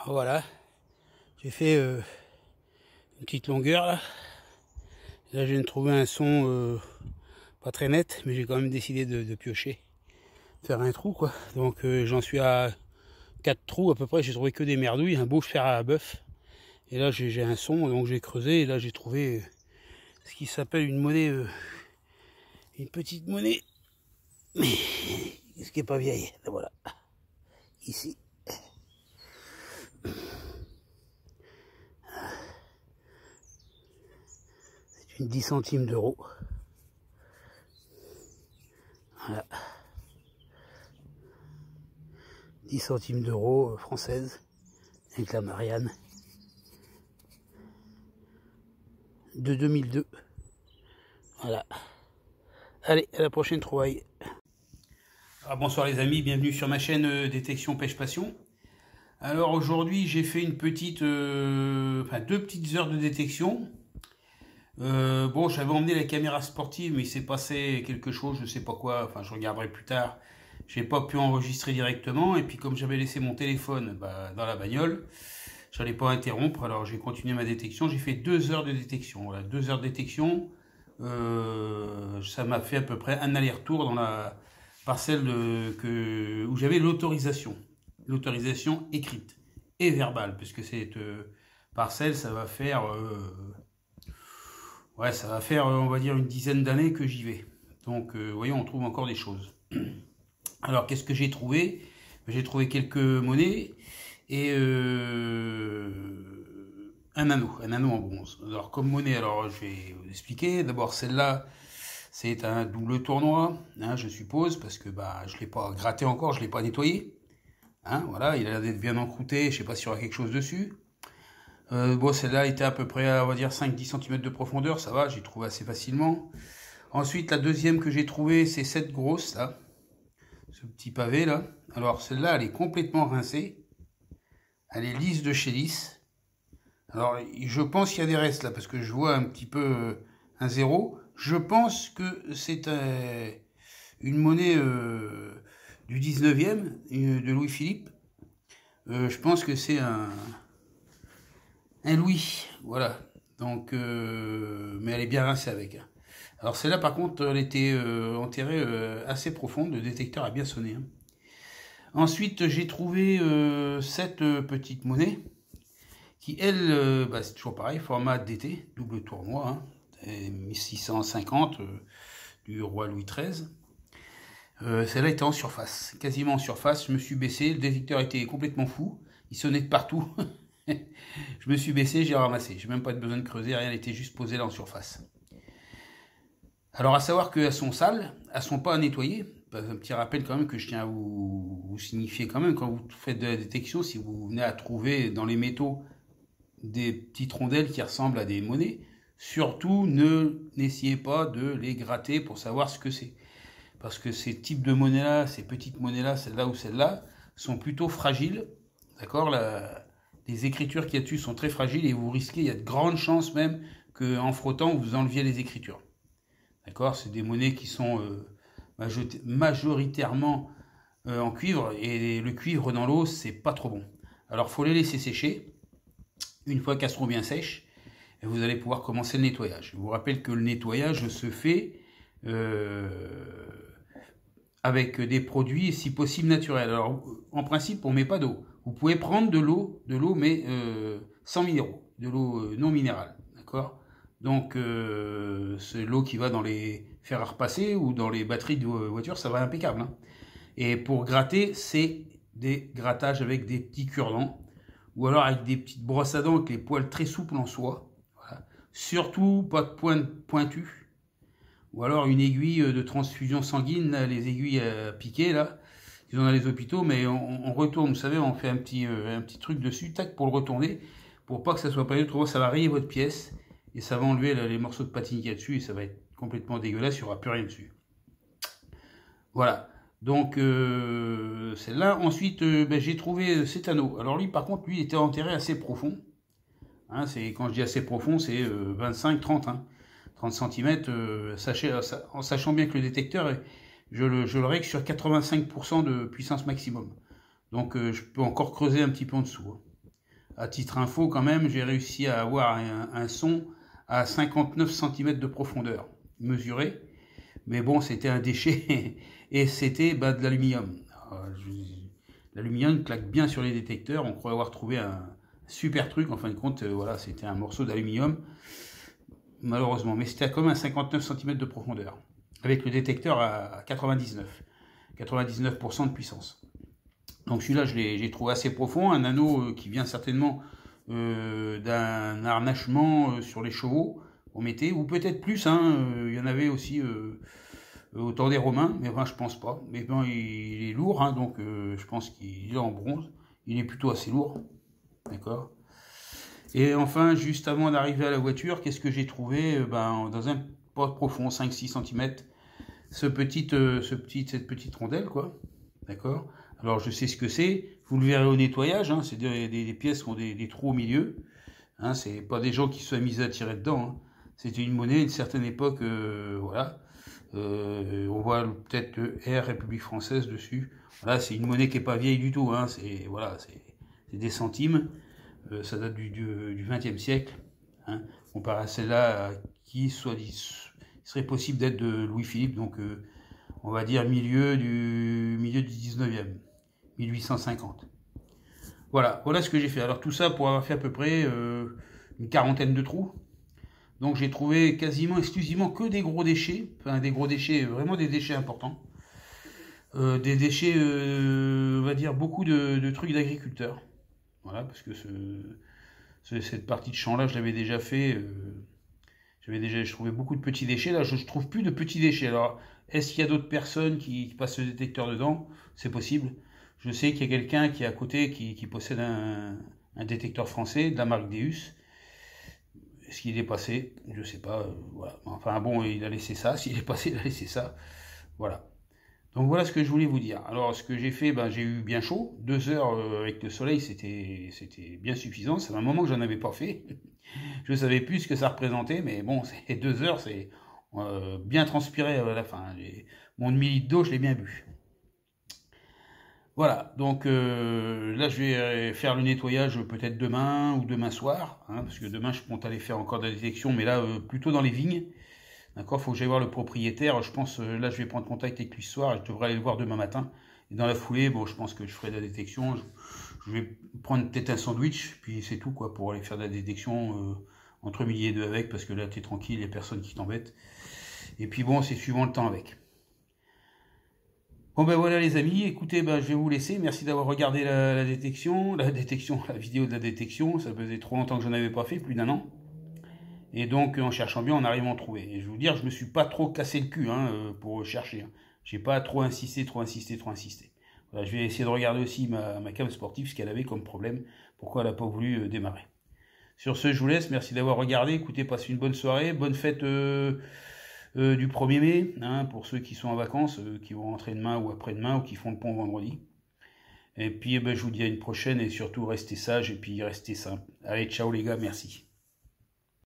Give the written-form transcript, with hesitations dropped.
Voilà, j'ai fait une petite longueur là. Là, je viens de trouver un son pas très net, mais j'ai quand même décidé de piocher, faire un trou quoi. Donc j'en suis à 4 trous à peu près. J'ai trouvé que des merdouilles, un beau fer à bœuf. Et là, j'ai un son, donc j'ai creusé. Et là, j'ai trouvé ce qui s'appelle une monnaie, une petite monnaie, mais ce qui est pas vieille. Là, voilà, ici. C'est une 10 centimes d'euros. Voilà. 10 centimes d'euros française avec la Marianne de 2002. Voilà. Allez, à la prochaine trouvaille. Alors, bonsoir les amis, bienvenue sur ma chaîne Détection Pêche Passion. Alors aujourd'hui j'ai fait une petite, deux petites heures de détection. Bon, j'avais emmené la caméra sportive, mais il s'est passé quelque chose, je sais pas quoi, enfin je regarderai plus tard. J'ai pas pu enregistrer directement, et puis comme j'avais laissé mon téléphone dans la bagnole, j'allais pas interrompre, alors j'ai continué ma détection. J'ai fait 2 heures de détection. Voilà, 2 heures de détection, ça m'a fait à peu près un aller-retour dans la parcelle où j'avais l'autorisation écrite et verbale, puisque cette parcelle, ça va faire... ouais, ça va faire, on va dire, une dizaine d'années que j'y vais. Donc, voyons, on trouve encore des choses. Alors, qu'est-ce que j'ai trouvé? J'ai trouvé quelques monnaies et un anneau en bronze. Alors, comme monnaie, alors je vais vous expliquer. D'abord, celle-là, c'est un double tournoi, hein, je suppose, parce que je ne l'ai pas gratté encore, je ne l'ai pas nettoyé. Hein, voilà, il a l'air d'être bien encrouté, je ne sais pas s'il y aura quelque chose dessus. Bon, celle-là était à peu près, on va dire, 5-10 cm de profondeur, ça va, j'ai trouvé assez facilement. Ensuite, la deuxième que j'ai trouvée, c'est cette grosse, là. Ce petit pavé, là. Alors, celle-là, elle est complètement rincée. Elle est lisse de chez lisse. Alors, je pense qu'il y a des restes, là, parce que je vois un petit peu un zéro. Je pense que c'est une monnaie du 19e, de Louis-Philippe. Je pense que c'est un Louis, voilà. Donc, mais elle est bien rincée avec. Alors celle-là, par contre, elle était enterrée assez profonde. Le détecteur a bien sonné. Hein. Ensuite, j'ai trouvé cette petite monnaie qui, elle, c'est toujours pareil, format DT, double tournoi, hein, 1650 du roi Louis XIII. Celle-là était en surface, quasiment en surface. Je me suis baissé, le détecteur était complètement fou. Il sonnait de partout. Je me suis baissé, j'ai ramassé. J'ai même pas besoin de creuser, rien, elle était juste posée là en surface. Alors à savoir qu'elles sont sales, elles sont pas à nettoyer. Un petit rappel quand même que je tiens à vous signifier quand même, quand vous faites de la détection, si vous venez à trouver dans les métaux des petites rondelles qui ressemblent à des monnaies, surtout n'essayez pas de les gratter pour savoir ce que c'est. Parce que ces types de monnaies-là, ces petites monnaies-là, celle-là ou celle-là, sont plutôt fragiles. D'accord, les écritures qu'il y a dessus sont très fragiles et vous risquez, il y a de grandes chances même qu'en frottant, vous enleviez les écritures. D'accord, c'est des monnaies qui sont majoritairement en cuivre et le cuivre dans l'eau, c'est pas trop bon. Alors, faut les laisser sécher. Une fois qu'elles seront bien sèches, et vous allez pouvoir commencer le nettoyage. Je vous rappelle que le nettoyage se fait avec des produits, si possible, naturels. Alors, en principe, on ne met pas d'eau. Vous pouvez prendre de l'eau, mais sans minéraux, de l'eau non minérale, d'accord? Donc, c'est l'eau qui va dans les fers à repasser ou dans les batteries de voiture, ça va impeccable. Hein. Et pour gratter, c'est des grattages avec des petits cure-dents, ou alors avec des petites brosses à dents avec les poils très souples en soie. Voilà. Surtout, pas de pointe pointue. Ou alors une aiguille de transfusion sanguine, là, les aiguilles piquées, là, ils ont dans les hôpitaux, mais on retourne, vous savez, on fait un petit truc dessus, tac, pour le retourner, pour pas que ça soit pas autrement, ça va rayer votre pièce, et ça va enlever là, les morceaux de patine qu'il y a dessus, et ça va être complètement dégueulasse, il n'y aura plus rien dessus. Voilà, donc celle-là. Ensuite, j'ai trouvé cet anneau. Alors lui, par contre, lui, était enterré assez profond. Hein, quand je dis assez profond, c'est 25-30, hein. 30 cm, en sachant bien que le détecteur, je le règle sur 85% de puissance maximum. Donc je peux encore creuser un petit peu en dessous. Hein. À titre info, quand même, j'ai réussi à avoir un son à 59 cm de profondeur mesuré. Mais bon, c'était un déchet et c'était de l'aluminium. L'aluminium claque bien sur les détecteurs. On croit avoir trouvé un super truc. En fin de compte, voilà, c'était un morceau d'aluminium, malheureusement. Mais c'était comme un 59 cm de profondeur, avec le détecteur à 99% de puissance. Donc celui-là, j'ai trouvé assez profond. Un anneau qui vient certainement d'un harnachement sur les chevaux, on mettait, ou peut-être plus, hein, il y en avait aussi au temps des Romains, mais enfin je pense pas. Mais ben, il est lourd, hein, donc je pense qu'il est en bronze, il est plutôt assez lourd, d'accord. Et enfin, juste avant d'arriver à la voiture, qu'est-ce que j'ai trouvé dans un pot profond, 5-6 cm, cette petite rondelle, quoi, d'accord. Alors je sais ce que c'est, vous le verrez au nettoyage, hein, c'est des pièces qui ont des trous au milieu, hein, c'est pas des gens qui se sont amusés à tirer dedans, hein. C'était une monnaie d'une certaine époque, voilà. On voit peut-être le R République française dessus. Voilà, c'est une monnaie qui est pas vieille du tout, hein, c'est voilà, c'est des centimes, ça date du XXe siècle, hein, comparé à celle-là qui serait possible d'être de Louis-Philippe, donc on va dire milieu du 19e. 1850. Voilà ce que j'ai fait. Alors tout ça pour avoir fait à peu près une quarantaine de trous. Donc j'ai trouvé quasiment exclusivement que des gros déchets, enfin des gros déchets, vraiment des déchets importants. Des déchets, on va dire beaucoup de trucs d'agriculteurs. Voilà, parce que cette partie de champ là, je l'avais déjà fait. Je trouvais beaucoup de petits déchets. Là, je trouve plus de petits déchets. Alors, est-ce qu'il y a d'autres personnes qui passent le détecteur dedans? C'est possible. Je sais qu'il y a quelqu'un qui est à côté qui possède un détecteur français de la marque Deus. Est-ce qu'il est passé? Je sais pas. Voilà. Enfin bon, il a laissé ça. S'il est passé, il a laissé ça. Voilà. Donc voilà ce que je voulais vous dire. Alors ce que j'ai fait, j'ai eu bien chaud. 2 heures avec le soleil, c'était bien suffisant. C'est un moment que j'en avais pas fait. Je savais plus ce que ça représentait, mais bon, c'est 2 heures, c'est bien transpiré à la fin. Mon demi-litre d'eau, je l'ai bien bu. Voilà, donc là je vais faire le nettoyage peut-être demain ou demain soir, hein, parce que demain je compte aller faire encore de la détection, mais là plutôt dans les vignes. D'accord, il faut que j'aille voir le propriétaire. Je pense, là je vais prendre contact avec lui ce soir, et je devrais aller le voir demain matin. Et dans la foulée, bon, je pense que je ferai de la détection. Je vais prendre peut-être un sandwich, puis c'est tout, quoi, pour aller faire de la détection entre midi et 2 avec, parce que là t'es tranquille, il n'y a personne qui t'embête. Et puis bon, c'est suivant le temps avec. Bon ben voilà les amis, écoutez, je vais vous laisser. Merci d'avoir regardé la vidéo de la détection. Ça faisait trop longtemps que je n'en avais pas fait, plus d'1 an. Et donc en cherchant bien, on arrive à en trouver. Et je vais vous dire, je me suis pas trop cassé le cul pour chercher. Hein. J'ai pas trop insisté. Voilà, je vais essayer de regarder aussi ma cam sportive, ce qu'elle avait comme problème, pourquoi elle n'a pas voulu démarrer. Sur ce, je vous laisse. Merci d'avoir regardé. Écoutez, passez une bonne soirée, bonne fête du 1er mai, hein, pour ceux qui sont en vacances, qui vont rentrer demain ou après-demain, ou qui font le pont vendredi. Et puis je vous dis à une prochaine, et surtout restez sages et puis restez simples. Allez, ciao les gars, merci.